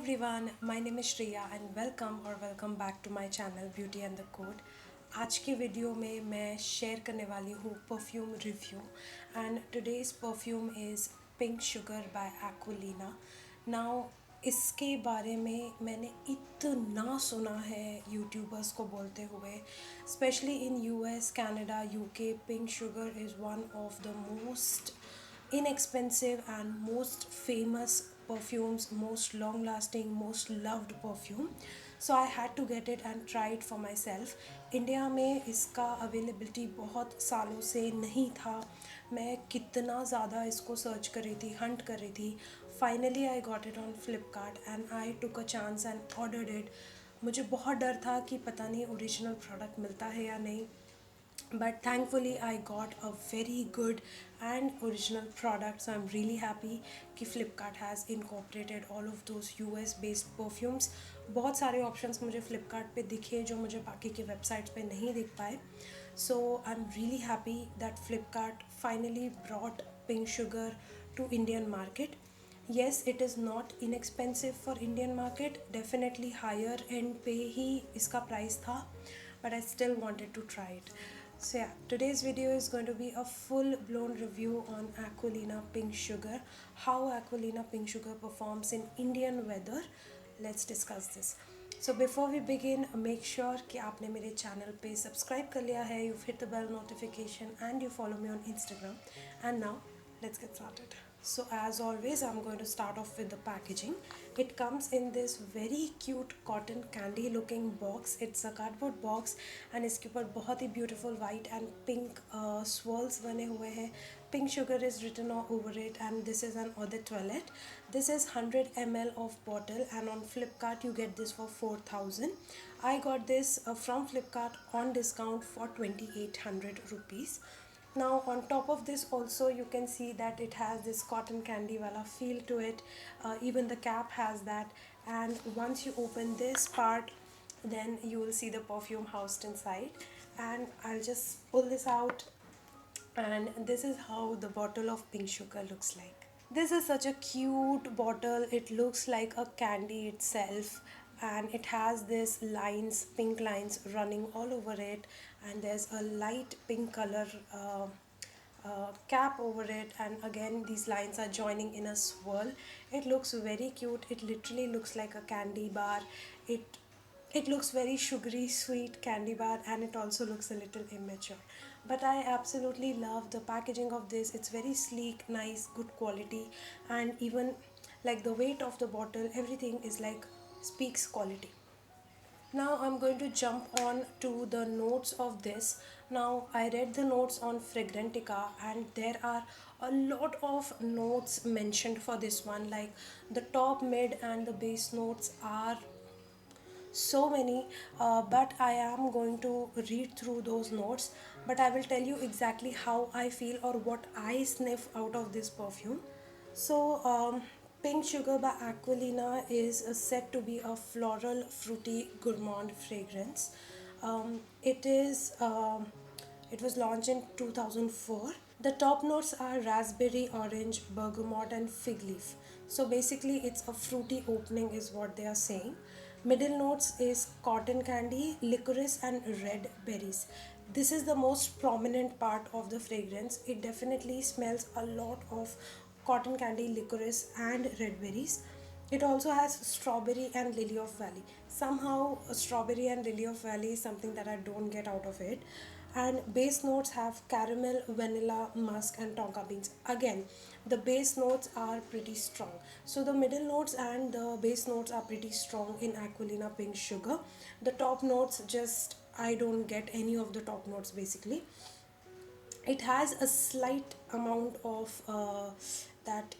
Everyone, my name is Shreya and welcome back to my channel beauty and the code. आज की video में मैं share करने वाली हूँ perfume review and today's perfume is pink sugar by Aqualina. Now इसके बारे में मैंने इतना सुना है यूट्यूबर्स को बोलते हुए, specially in US, Canada, UK. Pink sugar is one of the most inexpensive and most famous perfumes, most long lasting, most loved perfume. So I had to get it and try it for myself. India में इसका availability बहुत सालों से नहीं था। मैं कितना ज़्यादा इसको सर्च कर रही थी, हंट कर रही थी। Finally I got it on Flipkart and I took a chance and ordered it. मुझे बहुत डर था कि पता नहीं ओरिजिनल प्रोडक्ट मिलता है या नहीं, but thankfully I got a very good and original product. So I'm really happy कि Flipkart has incorporated all of those US based perfumes. बहुत सारे options मुझे Flipkart पे दिखे जो मुझे बाकी के websites पे नहीं दिख पाए. So I'm really happy that Flipkart finally brought Pink Sugar to Indian market. Yes, it is not inexpensive for Indian market, definitely higher end पे ही इसका price था, but I still wanted to try it. So yeah, today's video is going to be a full blown review on Aquilina Pink Sugar, how Aquilina Pink Sugar performs in Indian weather. Let's discuss this. So before we begin, make sure कि आपने मेरे channel पे subscribe कर लिया है, you've hit the bell notification and you follow me on Instagram. And now let's get started. So as always, I'm going to start off with the packaging. It comes in this very cute cotton candy looking box. It's a cardboard box and इसके ऊपर बहुत ही beautiful white and pink swirls बने हुए हैं. Pink sugar is written all over it and this is an eau de toilette. This is 100 ml of bottle and on Flipkart you get this for 4,000. I got this from Flipkart on discount for 2,800 rupees. Now on top of this also you can see that it has this cotton candy wala feel to it. Even the cap has that, and once you open this part then you will see the perfume housed inside. And I'll just pull this out, and this is how the bottle of pink sugar looks like. This is such a cute bottle. It looks like a candy itself, and it has this lines, pink lines running all over it, and there's a light pink color cap over it, and again these lines are joining in a swirl. It looks very cute. It literally looks like a candy bar. It looks very sugary sweet candy bar, and it also looks a little immature, but I absolutely love the packaging of this. It's very sleek, nice, good quality, and even like the weight of the bottle, everything is like speaks quality. Now I'm going to jump on to the notes of this. Now I read the notes on Fragrantica and there are a lot of notes mentioned for this one. Like the top, mid and the base notes are so many, but I am going to read through those notes, but I will tell you exactly how I feel or what I sniff out of this perfume. So, Pink Sugar by Aquilina is said to be a floral, fruity, gourmand fragrance. It is. It was launched in 2004. The top notes are raspberry, orange, bergamot, and fig leaf. So basically, it's a fruity opening, is what they are saying. Middle notes is cotton candy, licorice, and red berries. This is the most prominent part of the fragrance. It definitely smells a lot of cotton candy, licorice, and red berries. It also has strawberry and lily of valley. Somehow, strawberry and lily of valley is something that I don't get out of it. And base notes have caramel, vanilla, musk, and tonka beans. Again, the base notes are pretty strong. So the middle notes and the base notes are pretty strong in Aquilina Pink Sugar. The top notes, just I don't get any of the top notes basically. It has a slight amount of that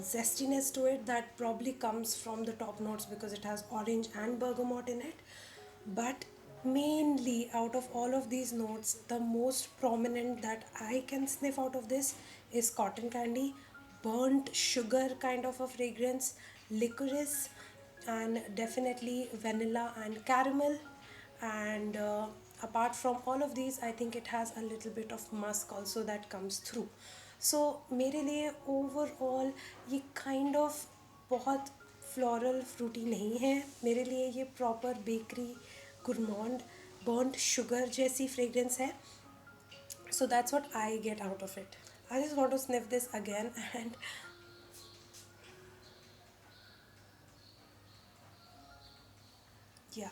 zestiness to it that probably comes from the top notes because it has orange and bergamot in it. But mainly, out of all of these notes, the most prominent that I can sniff out of this is cotton candy, burnt sugar kind of a fragrance, licorice, and definitely vanilla and caramel. And apart from all of these, I think it has a little bit of musk also that comes through. So मेरे लिए overall ये kind of बहुत floral Frooti नहीं है, मेरे लिए ये proper bakery गुरमॉन्ड burned sugar जैसी फ्रेग्रेंस है. So that's what I get out of it. I just want to sniff this again and yeah,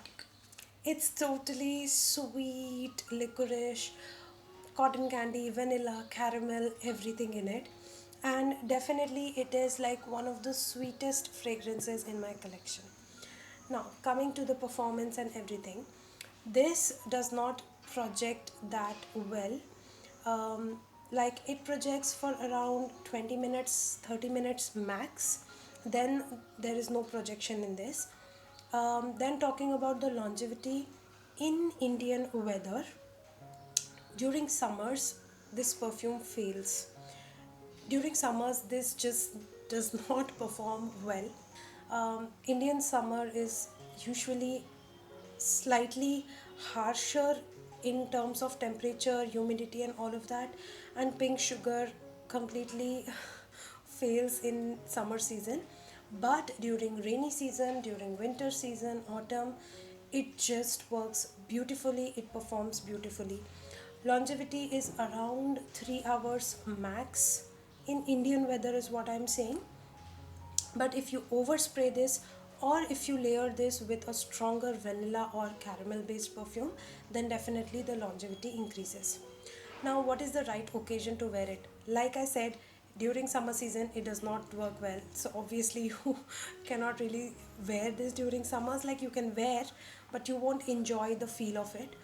it's totally sweet, licorice, cotton candy, vanilla, caramel, everything in it. And definitely, it is like one of the sweetest fragrances in my collection. Now, coming to the performance and everything, this does not project that well. Um, like it projects for around 20 minutes, 30 minutes max. Then there is no projection in this. Then, talking about the longevity in Indian weather, during summers, this perfume fails. During summers, this just does not perform well. Indian summer is usually slightly harsher in terms of temperature, humidity, and all of that, and pink sugar completely fails in summer season. But during rainy season, during winter season, autumn, it just works beautifully, it performs beautifully. Longevity is around 3 hours max in Indian weather, is what I'm saying. But if you overspray this, or if you layer this with a stronger vanilla or caramel based perfume, then definitely the longevity increases. Now, what is the right occasion to wear it? Like I said, during summer season it does not work well, so obviously you cannot really wear this during summers. Like, you can wear, but you won't enjoy the feel of it.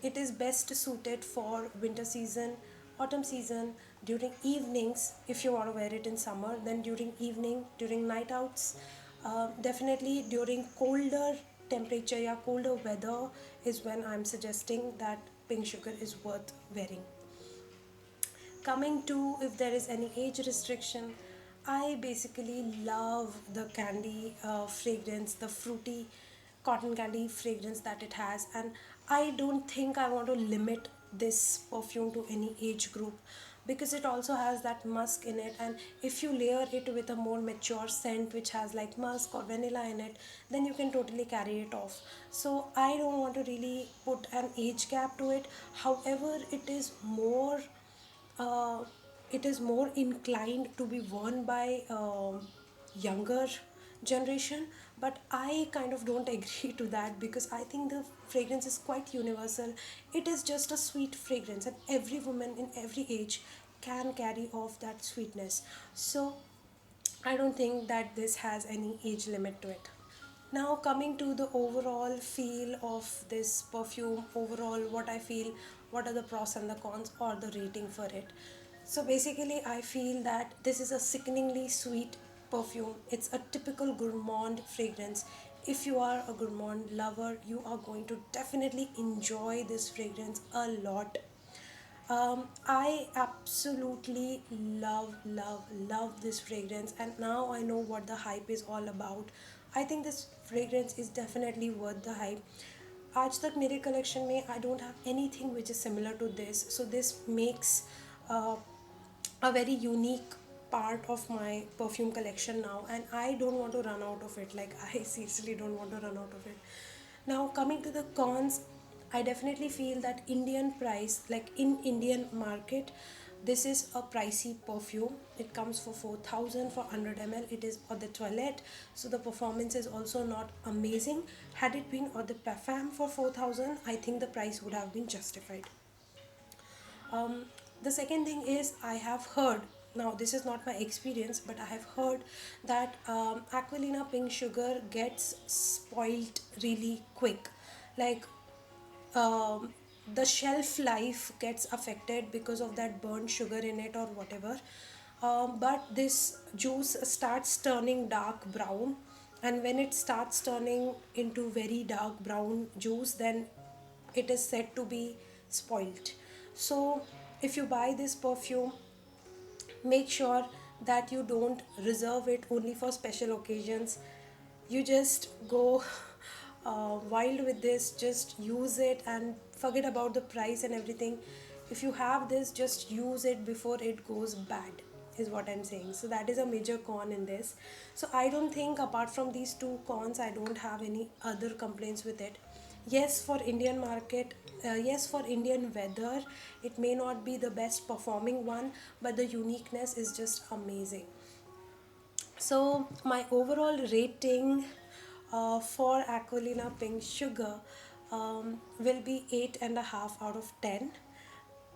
It is best suited for winter season, autumn season, during evenings. If you want to wear it in summer, then during evening, during night outs. Definitely during colder temperature, yeah, colder weather is when I'm suggesting that pink sugar is worth wearing. Coming to if there is any age restriction, I basically love the candy fragrance, the fruity cotton candy fragrance that it has, and I don't think I want to limit this perfume to any age group, because it also has that musk in it, and if you layer it with a more mature scent which has like musk or vanilla in it, then you can totally carry it off. So I don't want to really put an age gap to it. However, uh, it is more inclined to be worn by younger generation, but I kind of don't agree to that, because I think the fragrance is quite universal. It is just a sweet fragrance, and every woman in every age can carry off that sweetness. So I don't think that this has any age limit to it. Now, coming to the overall feel of this perfume, overall what I feel, what are the pros and the cons, or the rating for it. So basically, I feel that this is a sickeningly sweet perfume. It's a typical gourmand fragrance. If you are a gourmand lover, you are going to definitely enjoy this fragrance a lot. I absolutely love this fragrance, and now I know what the hype is all about. I think this fragrance is definitely worth the hype. आज तक मेरे collection में I don't have anything which is similar to this, so this makes uh, a very unique part of my perfume collection now, and I don't want to run out of it. Like, I seriously don't want to run out of it. Now, coming to the cons, I definitely feel that Indian price, like in Indian market, this is a pricey perfume. It comes for 4,000 for 100 ml. It is on the toilette, so the performance is also not amazing. Had it been on the Parfum for 4,000, I think the price would have been justified. um, the second thing is, I have heard, now this is not my experience, but I have heard that Aquilina pink sugar gets spoiled really quick. Like, um, the shelf life gets affected because of that burnt sugar in it or whatever. But this juice starts turning dark brown, and when it starts turning into very dark brown juice, then it is said to be spoiled. So if you buy this perfume, make sure that you don't reserve it only for special occasions. You just go wild with this, just use it and forget about the price and everything. If you have this, just use it before it goes bad. is what I'm saying. So that is a major con in this. So I don't think, apart from these two cons, I don't have any other complaints with it. Yes, for Indian market, yes, for Indian weather, it may not be the best performing one, but the uniqueness is just amazing. So my overall rating for Aquilina Pink Sugar will be 8.5 out of 10.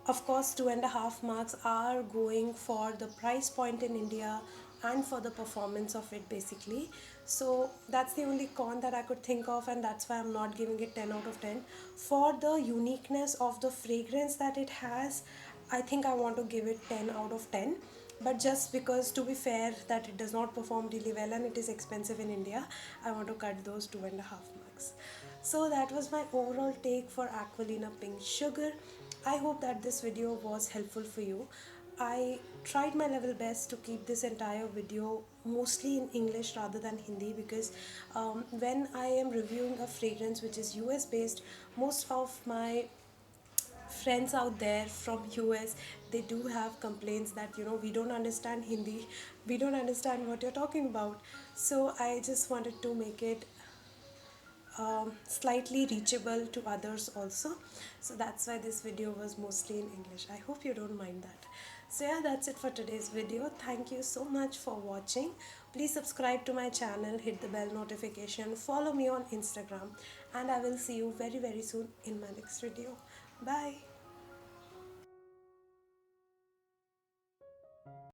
Of course, 2.5 marks are going for the price point in India and for the performance of it basically. So that's the only con that I could think of, and that's why I'm not giving it 10 out of 10. For the uniqueness of the fragrance that it has, I think I want to give it 10 out of 10. But just because, to be fair, that it does not perform really well and it is expensive in India, I want to cut those 2.5 marks. So that was my overall take for Aquilina Pink Sugar. I hope that this video was helpful for you. I tried my level best to keep this entire video mostly in English rather than Hindi, because when I am reviewing a fragrance which is US based, most of my friends out there from US, they do have complaints that, we don't understand Hindi, we don't understand what you're talking about. So I just wanted to make it slightly reachable to others also. So that's why this video was mostly in English. I hope you don't mind that. So yeah, that's it for today's video. Thank you so much for watching. Please subscribe to my channel, hit the bell notification, follow me on Instagram, and I will see you very soon in my next video. Bye.